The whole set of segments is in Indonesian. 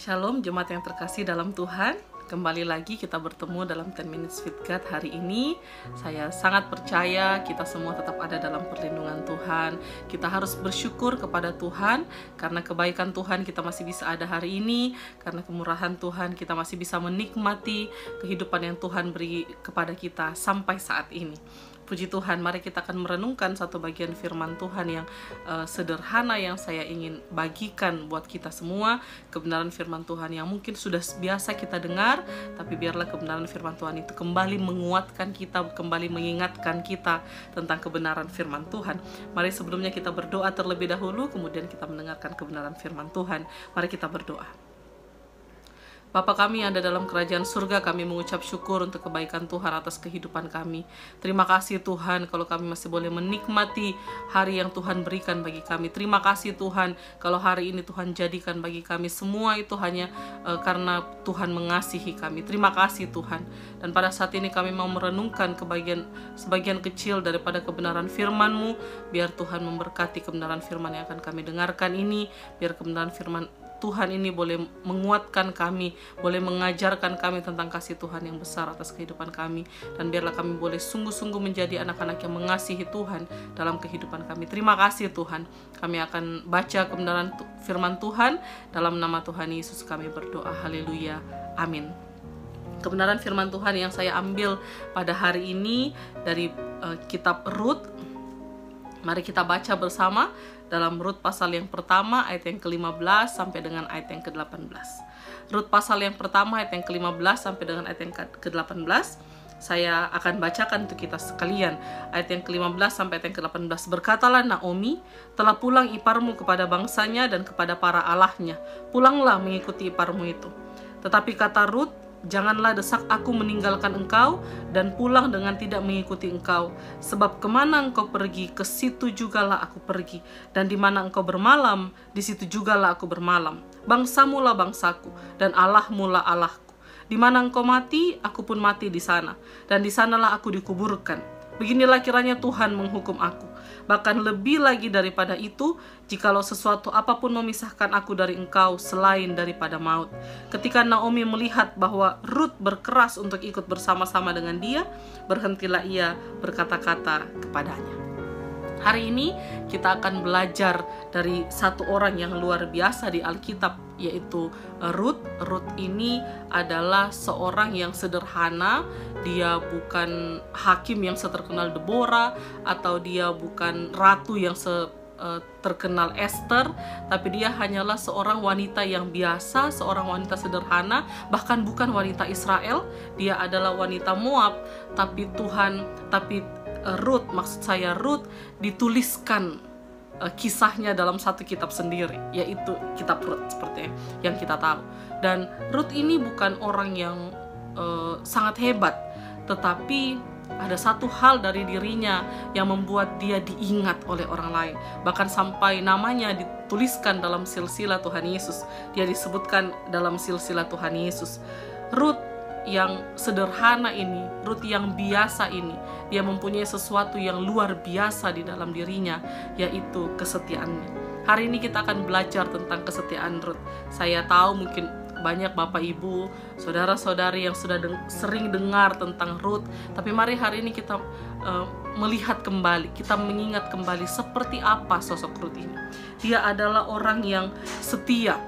Shalom jemaat yang terkasih dalam Tuhan. Kembali lagi kita bertemu dalam 10 Minutes with God hari ini. Saya sangat percaya kita semua tetap ada dalam perlindungan Tuhan. Kita harus bersyukur kepada Tuhan karena kebaikan Tuhan kita masih bisa ada hari ini. Karena kemurahan Tuhan kita masih bisa menikmati kehidupan yang Tuhan beri kepada kita sampai saat ini. Puji Tuhan, mari kita akan merenungkan satu bagian firman Tuhan yang sederhana yang saya ingin bagikan buat kita semua. Kebenaran firman Tuhan yang mungkin sudah biasa kita dengar, tapi biarlah kebenaran firman Tuhan itu kembali menguatkan kita, kembali mengingatkan kita tentang kebenaran firman Tuhan. Mari sebelumnya kita berdoa terlebih dahulu, kemudian kita mendengarkan kebenaran firman Tuhan. Mari kita berdoa. Bapa kami yang ada dalam kerajaan surga, kami mengucap syukur untuk kebaikan Tuhan atas kehidupan kami. Terima kasih Tuhan kalau kami masih boleh menikmati hari yang Tuhan berikan bagi kami. Terima kasih Tuhan kalau hari ini Tuhan jadikan bagi kami semua itu hanya karena Tuhan mengasihi kami. Terima kasih Tuhan. Dan pada saat ini kami mau merenungkan sebagian kecil daripada kebenaran firman-Mu. Biar Tuhan memberkati kebenaran firman yang akan kami dengarkan ini. Biar kebenaran firman Tuhan ini boleh menguatkan kami, boleh mengajarkan kami tentang kasih Tuhan yang besar atas kehidupan kami. Dan biarlah kami boleh sungguh-sungguh menjadi anak-anak yang mengasihi Tuhan dalam kehidupan kami. Terima kasih Tuhan. Kami akan baca kebenaran firman Tuhan. Dalam nama Tuhan Yesus kami berdoa. Haleluya. Amin. Kebenaran firman Tuhan yang saya ambil pada hari ini dari kitab Rut. Mari kita baca bersama dalam Rut pasal yang pertama ayat yang ke-15 sampai dengan ayat yang ke-18. Rut pasal yang pertama ayat yang ke-15 sampai dengan ayat yang ke-18. Saya akan bacakan untuk kita sekalian. Ayat yang ke-15 sampai ayat yang ke-18. Berkatalah Naomi, telah pulang iparmu kepada bangsanya dan kepada para allahnya. Pulanglah mengikuti iparmu itu. Tetapi kata Rut, janganlah desak aku meninggalkan engkau dan pulang dengan tidak mengikuti engkau. Sebab kemana engkau pergi, ke situ jugalah aku pergi. Dan di mana engkau bermalam, di situ jugalah aku bermalam. Bangsamu lah bangsaku, dan Allahmu lah Allahku. Di mana engkau mati, aku pun mati di sana. Dan di sanalah aku dikuburkan. Beginilah kiranya Tuhan menghukum aku. Bahkan lebih lagi daripada itu, jikalau sesuatu apapun memisahkan aku dari engkau selain daripada maut. Ketika Naomi melihat bahwa Rut berkeras untuk ikut bersama-sama dengan dia, berhentilah ia berkata-kata kepadanya. Hari ini kita akan belajar dari satu orang yang luar biasa di Alkitab, yaitu Rut. Rut ini adalah seorang yang sederhana. Dia bukan hakim yang seterkenal Deborah, atau dia bukan ratu yang terkenal Esther, tapi dia hanyalah seorang wanita yang biasa, seorang wanita sederhana, bahkan bukan wanita Israel. Dia adalah wanita Moab, tapi Rut dituliskan kisahnya dalam satu kitab sendiri, yaitu kitab Rut seperti yang kita tahu. Dan Rut ini bukan orang yang sangat hebat, tetapi ada satu hal dari dirinya yang membuat dia diingat oleh orang lain. Bahkan sampai namanya dituliskan dalam silsilah Tuhan Yesus. Dia disebutkan dalam silsilah Tuhan Yesus. Rut yang sederhana ini, Rut yang biasa ini, dia mempunyai sesuatu yang luar biasa di dalam dirinya, yaitu kesetiaannya. Hari ini kita akan belajar tentang kesetiaan Rut. Saya tahu mungkin banyak bapak ibu, saudara-saudari yang sudah sering dengar tentang Rut, tapi mari hari ini kita melihat kembali, kita mengingat kembali seperti apa sosok Rut ini. Dia adalah orang yang setia.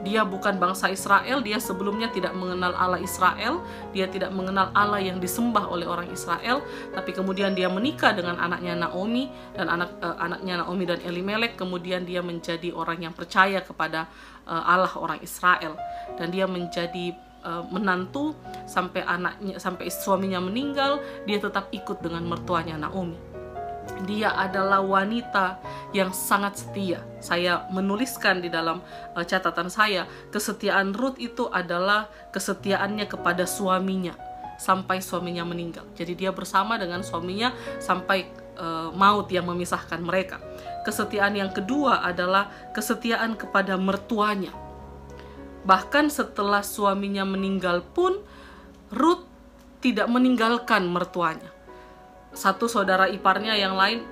Dia bukan bangsa Israel, dia sebelumnya tidak mengenal Allah Israel, dia tidak mengenal Allah yang disembah oleh orang Israel, tapi kemudian dia menikah dengan anaknya Naomi, dan anaknya Naomi dan Elimelek, kemudian dia menjadi orang yang percaya kepada Allah orang Israel, dan dia menjadi menantu sampai suaminya meninggal, dia tetap ikut dengan mertuanya Naomi. Dia adalah wanita yang sangat setia. Saya menuliskan di dalam catatan saya, kesetiaan Rut itu adalah kesetiaannya kepada suaminya sampai suaminya meninggal. Jadi dia bersama dengan suaminya sampai maut yang memisahkan mereka. Kesetiaan yang kedua adalah kesetiaan kepada mertuanya. Bahkan setelah suaminya meninggal pun, Rut tidak meninggalkan mertuanya. satu saudara iparnya yang lain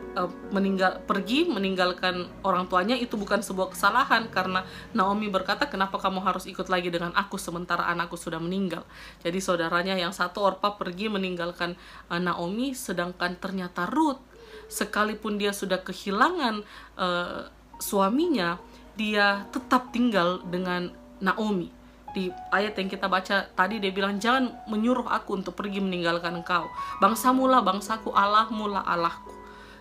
pergi meninggalkan orang tuanya, itu bukan sebuah kesalahan, karena Naomi berkata, kenapa kamu harus ikut lagi dengan aku sementara anakku sudah meninggal. Jadi saudaranya yang satu, Orpa, pergi meninggalkan Naomi, sedangkan ternyata Ruth, sekalipun dia sudah kehilangan suaminya, dia tetap tinggal dengan Naomi. Di ayat yang kita baca tadi dia bilang, jangan menyuruh aku untuk pergi meninggalkan engkau. Bangsamu lah bangsaku, Allahmu lah Allahku.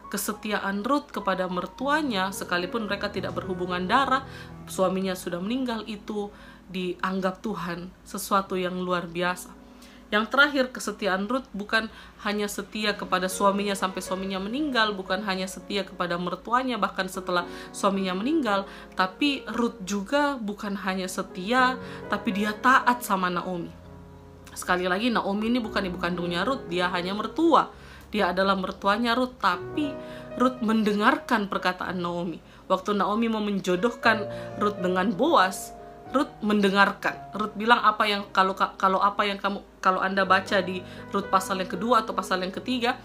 Kesetiaan Ruth kepada mertuanya, sekalipun mereka tidak berhubungan darah, suaminya sudah meninggal, itu dianggap Tuhan sesuatu yang luar biasa. Yang terakhir, kesetiaan Ruth bukan hanya setia kepada suaminya sampai suaminya meninggal, bukan hanya setia kepada mertuanya bahkan setelah suaminya meninggal, tapi Ruth juga bukan hanya setia, tapi dia taat sama Naomi. Sekali lagi, Naomi ini bukan ibu kandungnya Ruth, dia hanya mertua. Dia adalah mertuanya Ruth, tapi Ruth mendengarkan perkataan Naomi. Waktu Naomi mau menjodohkan Ruth dengan Boaz, Ruth mendengarkan. Ruth bilang apa yang kalau Anda baca di Ruth pasal yang kedua atau pasal yang ketiga,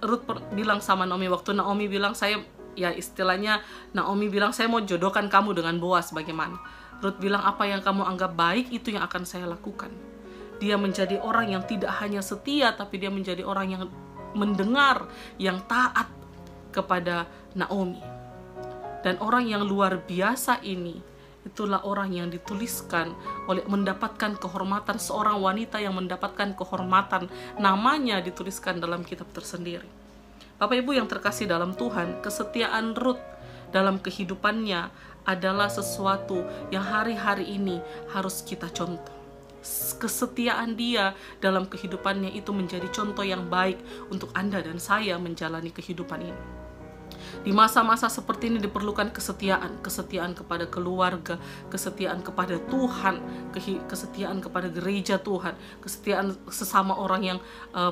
Ruth bilang sama Naomi, waktu Naomi bilang Naomi bilang, saya mau jodohkan kamu dengan Boaz, bagaimana? Ruth bilang, apa yang kamu anggap baik itu yang akan saya lakukan. Dia menjadi orang yang tidak hanya setia, tapi dia menjadi orang yang mendengar, yang taat kepada Naomi. Dan orang yang luar biasa ini, itulah orang yang dituliskan mendapatkan kehormatan, seorang wanita yang mendapatkan kehormatan, namanya dituliskan dalam kitab tersendiri. Bapak Ibu yang terkasih dalam Tuhan, kesetiaan Ruth dalam kehidupannya adalah sesuatu yang hari-hari ini harus kita contoh. Kesetiaan dia dalam kehidupannya itu menjadi contoh yang baik untuk Anda dan saya menjalani kehidupan ini. Di masa-masa seperti ini diperlukan kesetiaan kepada keluarga, kesetiaan kepada Tuhan, kesetiaan kepada gereja Tuhan, kesetiaan sesama orang yang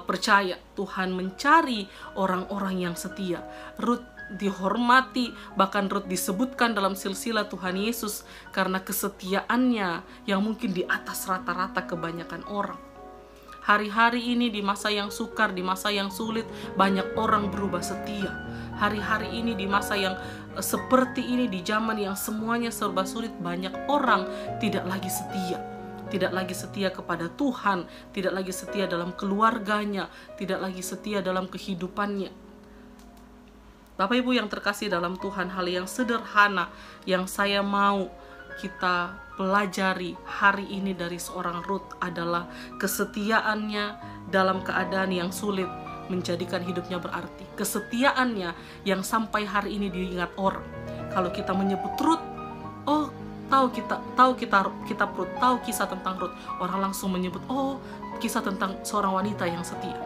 percaya. Tuhan mencari orang-orang yang setia. Ruth dihormati, bahkan Ruth disebutkan dalam silsilah Tuhan Yesus karena kesetiaannya yang mungkin di atas rata-rata kebanyakan orang. Hari-hari ini di masa yang sukar, di masa yang sulit, banyak orang berubah setia. Hari-hari ini di masa yang seperti ini, di zaman yang semuanya serba sulit, banyak orang tidak lagi setia. Tidak lagi setia kepada Tuhan, tidak lagi setia dalam keluarganya, tidak lagi setia dalam kehidupannya. Bapak Ibu yang terkasih dalam Tuhan, hal yang sederhana yang saya mau kita pelajari hari ini dari seorang Ruth adalah kesetiaannya dalam keadaan yang sulit menjadikan hidupnya berarti. Kesetiaannya yang sampai hari ini diingat orang. Kalau kita menyebut Ruth, oh tahu Ruth, tahu kisah tentang Ruth, orang langsung menyebut, oh kisah tentang seorang wanita yang setia.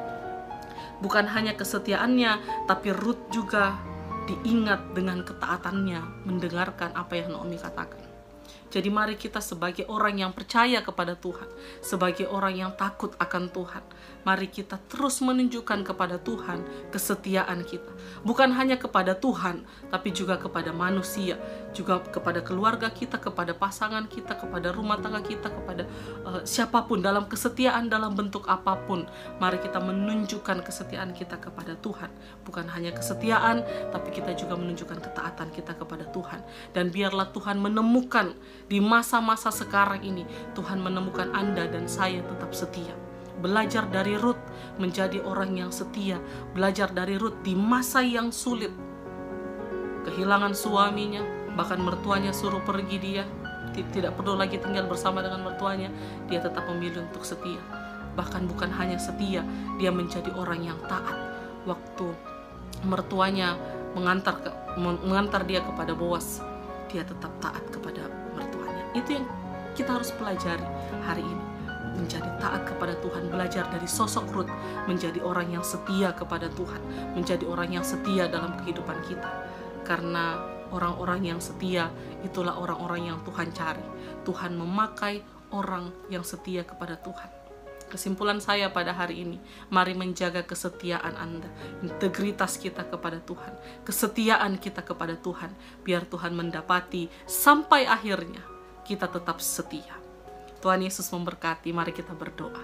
Bukan hanya kesetiaannya, tapi Ruth juga diingat dengan ketaatannya, mendengarkan apa yang Naomi katakan. Jadi mari kita sebagai orang yang percaya kepada Tuhan, sebagai orang yang takut akan Tuhan, mari kita terus menunjukkan kepada Tuhan kesetiaan kita. Bukan hanya kepada Tuhan, tapi juga kepada manusia, juga kepada keluarga kita, kepada pasangan kita, kepada rumah tangga kita, kepada siapapun, dalam kesetiaan dalam bentuk apapun. Mari kita menunjukkan kesetiaan kita kepada Tuhan. Bukan hanya kesetiaan, tapi kita juga menunjukkan ketaatan kita kepada Tuhan. Dan biarlah Tuhan menemukan di masa-masa sekarang ini, Tuhan menemukan Anda dan saya tetap setia. Belajar dari Ruth menjadi orang yang setia. Belajar dari Ruth di masa yang sulit. Kehilangan suaminya, bahkan mertuanya suruh pergi dia. Tidak perlu lagi tinggal bersama dengan mertuanya. Dia tetap memilih untuk setia. Bahkan bukan hanya setia, dia menjadi orang yang taat. Waktu mertuanya mengantar dia kepada Boaz, dia tetap taat kepada mertuanya. Itu yang kita harus pelajari hari ini. Menjadi taat kepada Tuhan, belajar dari sosok Ruth, menjadi orang yang setia kepada Tuhan, menjadi orang yang setia dalam kehidupan kita. Karena orang-orang yang setia, itulah orang-orang yang Tuhan cari. Tuhan memakai orang yang setia kepada Tuhan. Kesimpulan saya pada hari ini, mari menjaga kesetiaan Anda, integritas kita kepada Tuhan, kesetiaan kita kepada Tuhan, biar Tuhan mendapati sampai akhirnya kita tetap setia. Tuhan Yesus memberkati, mari kita berdoa.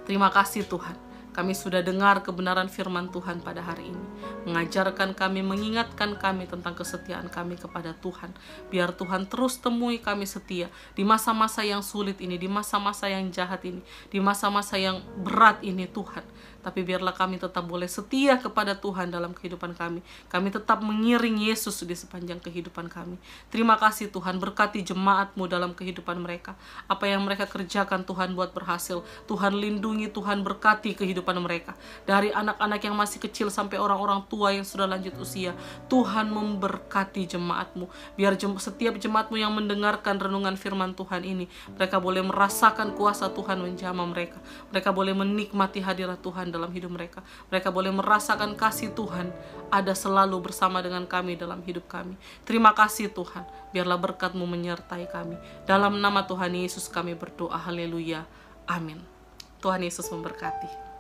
Terima kasih Tuhan, Kami sudah dengar kebenaran firman Tuhan pada hari ini. Mengajarkan kami, mengingatkan kami tentang kesetiaan kami kepada Tuhan. Biar Tuhan terus temui kami setia di masa-masa yang sulit ini, di masa-masa yang jahat ini, di masa-masa yang berat ini Tuhan. Tapi biarlah kami tetap boleh setia kepada Tuhan dalam kehidupan kami. Kami tetap mengiring Yesus di sepanjang kehidupan kami. Terima kasih Tuhan, berkati jemaat-Mu dalam kehidupan mereka. Apa yang mereka kerjakan Tuhan buat berhasil. Tuhan lindungi, Tuhan berkati kehidupan mereka. Dari anak-anak yang masih kecil sampai orang-orang tua yang sudah lanjut usia. Tuhan memberkati jemaat-Mu. Biar setiap jemaat-Mu yang mendengarkan renungan firman Tuhan ini, mereka boleh merasakan kuasa Tuhan menjamah mereka. Mereka boleh menikmati hadirat Tuhan dalam hidup mereka. Mereka boleh merasakan kasih Tuhan ada selalu bersama dengan kami dalam hidup kami. Terima kasih Tuhan. Biarlah berkat-Mu menyertai kami. Dalam nama Tuhan Yesus kami berdoa. Haleluya. Amin. Tuhan Yesus memberkati.